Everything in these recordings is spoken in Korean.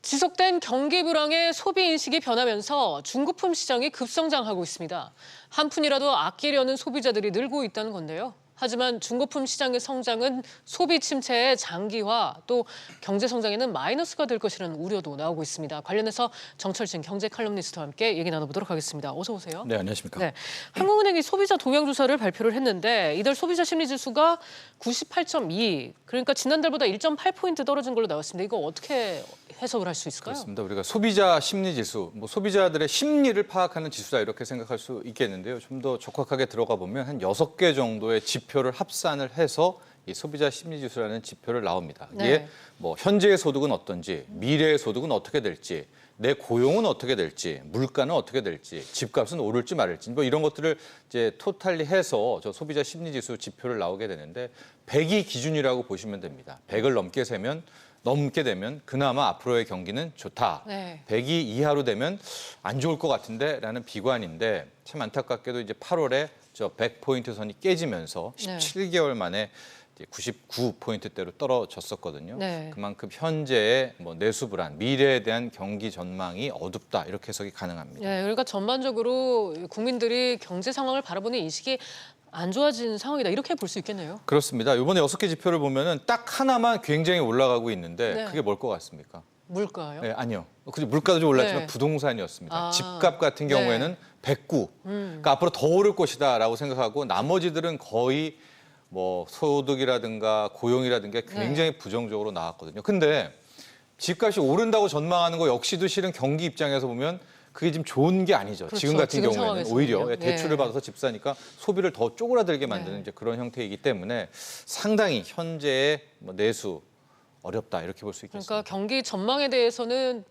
지속된 경기 불황에 소비 인식이 변하면서 중고품 시장이 급성장하고 있습니다. 한 푼이라도 아끼려는 소비자들이 늘고 있다는 건데요. 하지만 중고품 시장의 성장은 소비 침체의 장기화, 또 경제 성장에는 마이너스가 될 것이라는 우려도 나오고 있습니다. 관련해서 정철진 경제 칼럼니스트와 함께 얘기 나눠보도록 하겠습니다. 어서 오세요. 네, 안녕하십니까. 네, 한국은행이 소비자 동향 조사를 발표를 했는데 이달 소비자 심리 지수가 98.2, 그러니까 지난달보다 1.8포인트 떨어진 걸로 나왔습니다. 이거 어떻게 해석을 할 수 있을까요? 그렇습니다. 우리가 소비자 심리 지수, 소비자들의 심리를 파악하는 지수다 이렇게 생각할 수 있겠는데요. 좀 더 적확하게 들어가 보면 한 6개 정도의 지표를 합산을 해서 이 소비자 심리 지수라는 지표를 나옵니다. 이게 네. 현재의 소득은 어떤지, 미래의 소득은 어떻게 될지, 내 고용은 어떻게 될지, 물가는 어떻게 될지, 집값은 오를지 말을지 이런 것들을 이제 토탈리 해서 저 소비자 심리 지수 지표를 나오게 되는데 100이 기준이라고 보시면 됩니다. 100을 넘게 되면 그나마 앞으로의 경기는 좋다. 네. 100이 이하로 되면 안 좋을 것 같은데라는 비관인데 참 안타깝게도 이제 8월에 저 100포인트 선이 깨지면서 17개월 만에 99포인트대로 떨어졌었거든요. 네. 그만큼 현재의 내수 불안, 미래에 대한 경기 전망이 어둡다 이렇게 해석이 가능합니다. 네, 그러니까 전반적으로 국민들이 경제 상황을 바라보는 인식이 안 좋아진 상황이다 이렇게 볼 수 있겠네요. 그렇습니다. 이번에 6개 지표를 보면은 딱 하나만 굉장히 올라가고 있는데 네. 그게 뭘 것 같습니까? 물가요? 네, 아니요. 물가도 좀 올랐지만 네. 부동산이었습니다. 아, 집값 같은 경우에는 109. 그러니까 앞으로 더 오를 것이다라고 생각하고 나머지들은 거의 소득이라든가 고용이라든가 굉장히 부정적으로 나왔거든요. 근데 집값이 오른다고 전망하는 거 역시도 실은 경기 입장에서 보면 그게 지금 좋은 게 아니죠. 그렇죠. 지금 같은 지금 경우에는 상황에서는요. 오히려 대출을 받아서 집 사니까 소비를 더 쪼그라들게 만드는 네. 이제 그런 형태이기 때문에 상당히 현재의 내수 어렵다 이렇게 볼 수 있겠습니다. 그러니까 경기 전망에 대해서는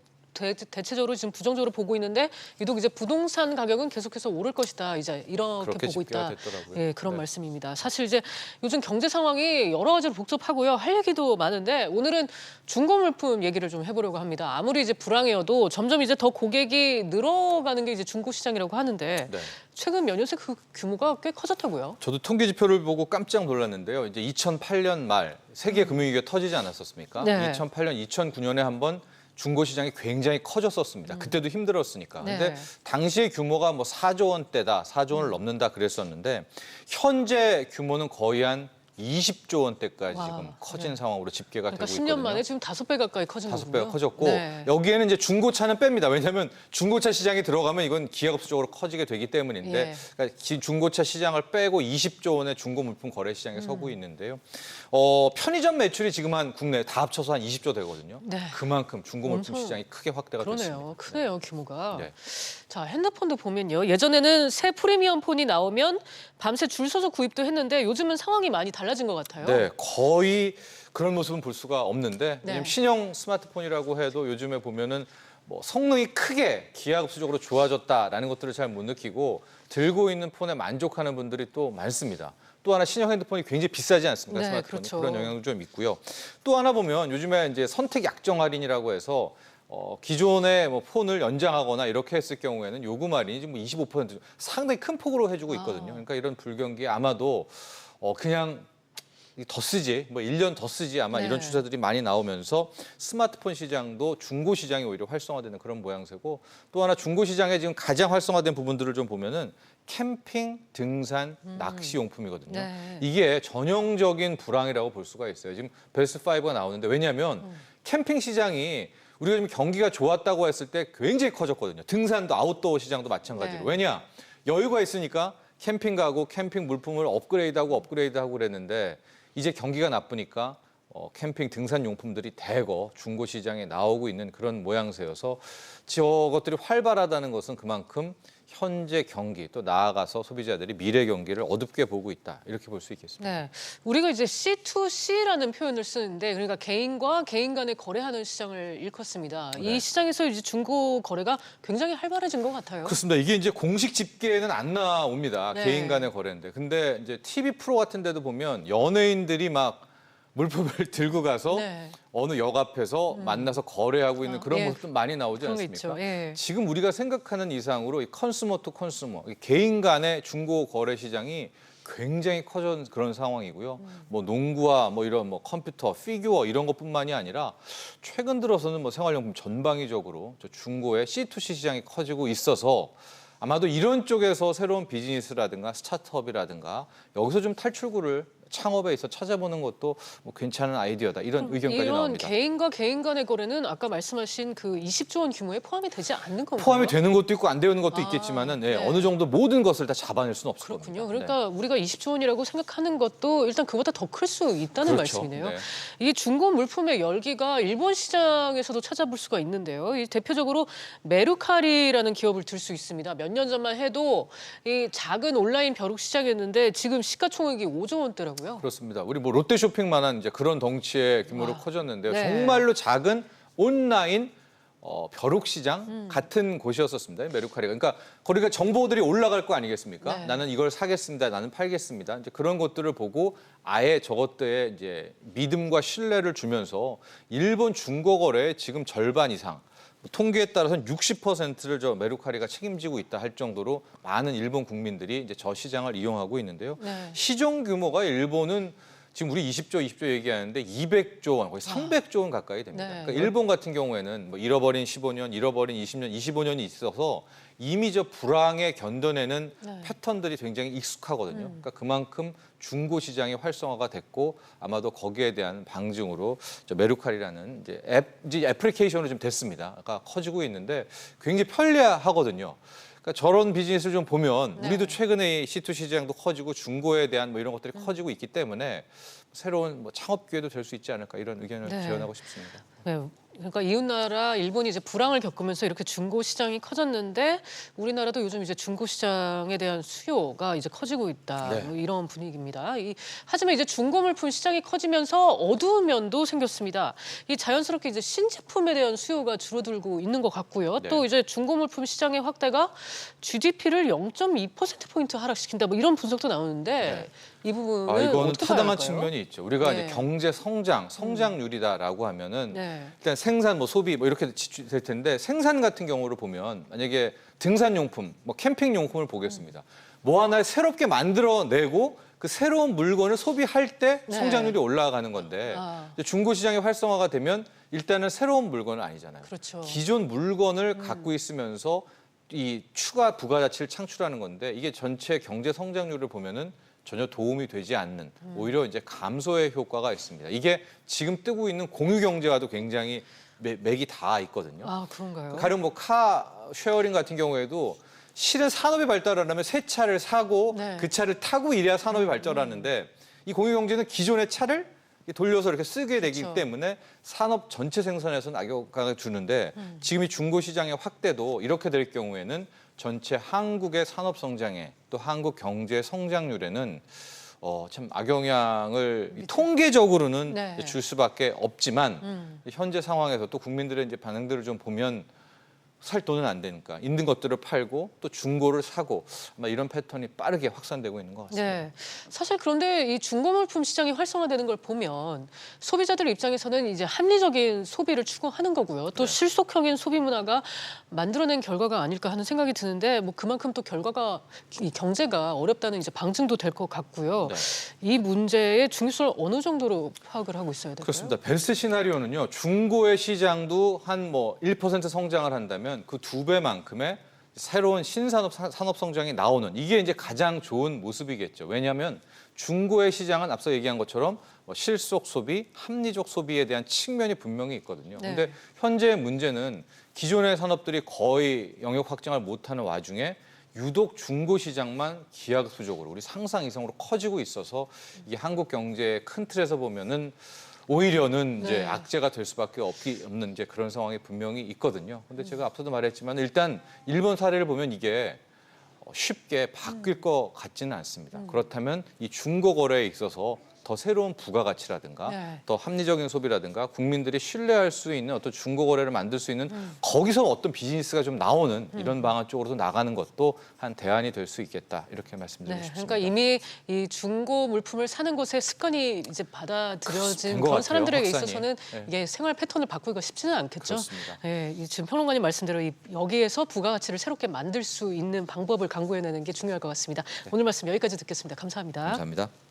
대체적으로 지금 부정적으로 보고 있는데 유독 이제 부동산 가격은 계속해서 오를 것이다 이제 이렇게 그렇게 보고 집계가 있다. 됐더라고요. 예, 그런 네. 말씀입니다. 사실 이제 요즘 경제 상황이 여러 가지로 복잡하고요. 할 얘기도 많은데 오늘은 중고 물품 얘기를 좀 해보려고 합니다. 아무리 이제 불황이어도 점점 이제 더 고객이 늘어가는 게 이제 중고 시장이라고 하는데 네. 최근 몇 년새 그 규모가 꽤 커졌다고요. 저도 통계 지표를 보고 깜짝 놀랐는데요. 이제 2008년 말 세계 금융위기가 터지지 않았었습니까? 네. 2008년, 2009년에 한번 중고 시장이 굉장히 커졌었습니다. 그때도 힘들었으니까. 네. 근데 당시의 규모가 4조 원대다, 4조 원을 넘는다 그랬었는데 현재 규모는 거의 한 20조 원대까지 와, 지금 커진 네. 상황으로 집계가 그러니까 되고 10년 있거든요. 만에 지금 5배 가까이 커진 거군요. 5배가 커졌고 네. 여기에는 이제 중고차는 뺍니다. 왜냐하면 중고차 시장이 들어가면 이건 기하급수적으로 커지게 되기 때문인데 예. 그러니까 중고차 시장을 빼고 20조 원의 중고 물품 거래 시장에 서고 있는데요. 편의점 매출이 지금 한 국내 다 합쳐서 한 20조 되거든요. 네. 그만큼 중고 물품 엄청 시장이 크게 확대가 됐습니다. 그러네요. 크네요, 규모가. 네. 자, 핸드폰도 보면요. 예전에는 새 프리미엄 폰이 나오면 밤새 줄 서서 구입도 했는데 요즘은 상황이 많이 달라진 것 같아요. 네, 거의 그런 모습은 볼 수가 없는데 네. 왜냐면 신형 스마트폰이라고 해도 요즘에 보면은 성능이 크게 기하급수적으로 좋아졌다라는 것들을 잘 못 느끼고 들고 있는 폰에 만족하는 분들이 또 많습니다. 또 하나 신형 핸드폰이 굉장히 비싸지 않습니까? 네, 스마트폰이 그렇죠. 그런 영향도 좀 있고요. 또 하나 보면 요즘에 이제 선택 약정 할인이라고 해서 기존의 폰을 연장하거나 이렇게 했을 경우에는 요금 할인이 지금 25% 상당히 큰 폭으로 해주고 있거든요. 그러니까 이런 불경기에 아마도 그냥 더 쓰지, 1년 더 쓰지 아마 네. 이런 추세들이 많이 나오면서 스마트폰 시장도 중고 시장이 오히려 활성화되는 그런 모양새고 또 하나 중고 시장에 지금 가장 활성화된 부분들을 좀 보면은 캠핑, 등산, 낚시 용품이거든요. 네. 이게 전형적인 불황이라고 볼 수가 있어요. 지금 베스트 5가 나오는데 왜냐하면 캠핑 시장이 우리가 지금 경기가 좋았다고 했을 때 굉장히 커졌거든요. 등산도 아웃도어 시장도 마찬가지로. 네. 왜냐? 여유가 있으니까 캠핑 가고 캠핑 물품을 업그레이드하고 그랬는데 이제 경기가 나쁘니까 캠핑 등산 용품들이 대거 중고 시장에 나오고 있는 그런 모양새여서 저것들이 활발하다는 것은 그만큼 현재 경기 또 나아가서 소비자들이 미래 경기를 어둡게 보고 있다 이렇게 볼 수 있겠습니다. 네. 우리가 이제 C2C라는 표현을 쓰는데 그러니까 개인과 개인 간에 거래하는 시장을 일컫습니다. 네. 이 시장에서 이제 중고 거래가 굉장히 활발해진 것 같아요. 그렇습니다. 이게 이제 공식 집계에는 안 나옵니다. 네. 개인 간의 거래인데. 근데 이제 TV 프로 같은 데도 보면 연예인들이 막 물품을 들고 가서 네. 어느 역 앞에서 만나서 거래하고 있는 그런 예. 모습도 많이 나오지 그런 거 않습니까? 있죠. 예. 지금 우리가 생각하는 이상으로 이 컨슈머 투 컨슈머, 이 개인 간의 중고 거래 시장이 굉장히 커진 그런 상황이고요. 뭐 농구와 뭐 이런 뭐 컴퓨터, 피규어 이런 것뿐만이 아니라 최근 들어서는 뭐 생활용품 전방위적으로 저 중고의 C2C 시장이 커지고 있어서 아마도 이런 쪽에서 새로운 비즈니스라든가 스타트업이라든가 여기서 좀 탈출구를 창업에 있어 찾아보는 것도 뭐 괜찮은 아이디어다 이런 의견까지 이런 나옵니다. 개인과 개인 간의 거래는 아까 말씀하신 그 20조 원 규모에 포함이 되지 않는 건가요? 포함이 되는 것도 있고 안 되는 것도 있겠지만은 예, 네. 어느 정도 모든 것을 다 잡아낼 수는 없을 그렇군요. 겁니다. 그러니까 우리가 20조 원이라고 생각하는 것도 일단 그보다 더 클 수 있다는 그렇죠. 말씀이네요. 네. 이 중고 물품의 열기가 일본 시장에서도 찾아볼 수가 있는데요. 이 대표적으로 메루카리라는 기업을 들 수 있습니다. 몇 년 전만 해도 이 작은 온라인 벼룩 시장이었는데 지금 시가총액이 5조 원대라고요. 그렇습니다. 우리 뭐 롯데쇼핑만한 이제 그런 덩치의 규모로 커졌는데요. 네. 정말로 작은 온라인 벼룩 시장 같은 곳이었었습니다. 메루카리가. 그러니까 거기가 정보들이 올라갈 거 아니겠습니까? 네. 나는 이걸 사겠습니다. 나는 팔겠습니다. 이제 그런 것들을 보고 아예 저것들에 이제 믿음과 신뢰를 주면서 일본 중고 거래의 지금 절반 이상 통계에 따라서는 60%를 저 메루카리가 책임지고 있다 할 정도로 많은 일본 국민들이 이제 저 시장을 이용하고 있는데요. 네. 시종 규모가 일본은 지금 우리 20조 얘기하는데 200조 원, 거의 300조 원 가까이 됩니다. 네. 그러니까 일본 같은 경우에는 뭐 잃어버린 15년, 잃어버린 20년, 25년이 있어서 이미 저 불황에 견뎌내는 네. 패턴들이 굉장히 익숙하거든요. 그러니까 그만큼 중고 시장이 활성화가 됐고 아마도 거기에 대한 방증으로 저 메루카리라는 이제 애플리케이션으로 좀 됐습니다. 그러니까 커지고 있는데 굉장히 편리하거든요. 그러니까 저런 비즈니스를 좀 보면 네. 우리도 최근에 C2C 시장도 커지고 중고에 대한 뭐 이런 것들이 커지고 있기 때문에 새로운 뭐 창업 기회도 될 수 있지 않을까 이런 의견을 네. 제언하고 싶습니다. 네. 그러니까 이웃나라 일본이 이제 불황을 겪으면서 이렇게 중고 시장이 커졌는데 우리나라도 요즘 이제 중고 시장에 대한 수요가 이제 커지고 있다. 네. 뭐 이런 분위기입니다. 하지만 이제 중고 물품 시장이 커지면서 어두운 면도 생겼습니다. 이 자연스럽게 이제 신제품에 대한 수요가 줄어들고 있는 것 같고요. 네. 또 이제 중고 물품 시장의 확대가 GDP를 0.2%포인트 하락시킨다. 뭐 이런 분석도 나오는데 네. 이 부분은 이거는 어떻게 타당한 봐야 할까요? 측면이 있죠. 우리가 네. 이제 경제 성장률이다라고 하면은 네. 일단 생산, 뭐 소비 뭐 이렇게 될 텐데 생산 같은 경우를 보면 만약에 등산용품, 뭐 캠핑용품을 보겠습니다. 뭐 하나 새롭게 만들어내고 그 새로운 물건을 소비할 때 네. 성장률이 올라가는 건데 아. 이제 중고 시장이 활성화가 되면 일단은 새로운 물건은 아니잖아요. 그렇죠. 기존 물건을 갖고 있으면서 이 추가 부가가치를 창출하는 건데 이게 전체 경제 성장률을 보면은 전혀 도움이 되지 않는 오히려 이제 감소의 효과가 있습니다. 이게 지금 뜨고 있는 공유 경제와도 굉장히 맥이 다 있거든요. 아, 그런가요? 가령 뭐 카 쉐어링 같은 경우에도 실은 산업이 발달하려면 새 차를 사고 네. 그 차를 타고 이래야 산업이 발달하는데 이 공유 경제는 기존의 차를 돌려서 이렇게 쓰게 되기 그렇죠. 때문에 산업 전체 생산에서는 악영향을 주는데 지금 이 중고 시장의 확대도 이렇게 될 경우에는 전체 한국의 산업 성장에 또 한국 경제 성장률에는 참 악영향을 통계적으로는 네. 줄 수밖에 없지만 현재 상황에서 또 국민들의 이제 반응들을 좀 보면 살 돈은 안 되니까 있는 것들을 팔고 또 중고를 사고 아마 이런 패턴이 빠르게 확산되고 있는 것 같습니다. 네. 사실 그런데 이 중고물품 시장이 활성화되는 걸 보면 소비자들 입장에서는 이제 합리적인 소비를 추구하는 거고요. 또 네. 실속형인 소비 문화가 만들어낸 결과가 아닐까 하는 생각이 드는데 뭐 그만큼 또 결과가 이 경제가 어렵다는 이제 방증도 될 것 같고요. 네. 이 문제의 중요성을 어느 정도로 파악을 하고 있어야 될까요? 그렇습니다. 베스트 시나리오는요. 중고의 시장도 한 뭐 1% 성장을 한다면 그 2배만큼의 새로운 신산업 산업 성장이 나오는 이게 이제 가장 좋은 모습이겠죠. 왜냐하면 중고의 시장은 앞서 얘기한 것처럼 뭐 실속 소비, 합리적 소비에 대한 측면이 분명히 있거든요. 네. 그런데 현재의 문제는 기존의 산업들이 거의 영역 확장을 못하는 와중에 유독 중고 시장만 기하급수적으로 우리 상상 이상으로 커지고 있어서 이게 한국 경제의 큰 틀에서 보면은 오히려는 이제 네. 악재가 될 수밖에 없는 이제 그런 상황이 분명히 있거든요. 근데 제가 앞서도 말했지만 일단 일본 사례를 보면 이게 쉽게 바뀔 것 같지는 않습니다. 그렇다면 이 중고 거래에 있어서 더 새로운 부가가치라든가 네. 더 합리적인 소비라든가 국민들이 신뢰할 수 있는 어떤 중고거래를 만들 수 있는 거기서 어떤 비즈니스가 좀 나오는 이런 방안 쪽으로도 나가는 것도 한 대안이 될 수 있겠다 이렇게 말씀드리고 네, 싶습니다. 그러니까 이미 이 중고 물품을 사는 것에 습관이 이제 받아들여진 된것 그런 같아요, 사람들에게 확산이. 있어서는 네. 이게 생활 패턴을 바꾸기가 쉽지는 않겠죠. 그렇습니다. 네, 지금 평론가님 말씀대로 여기에서 부가가치를 새롭게 만들 수 있는 방법을 강구해내는 게 중요할 것 같습니다. 오늘 말씀 여기까지 듣겠습니다. 감사합니다. 감사합니다.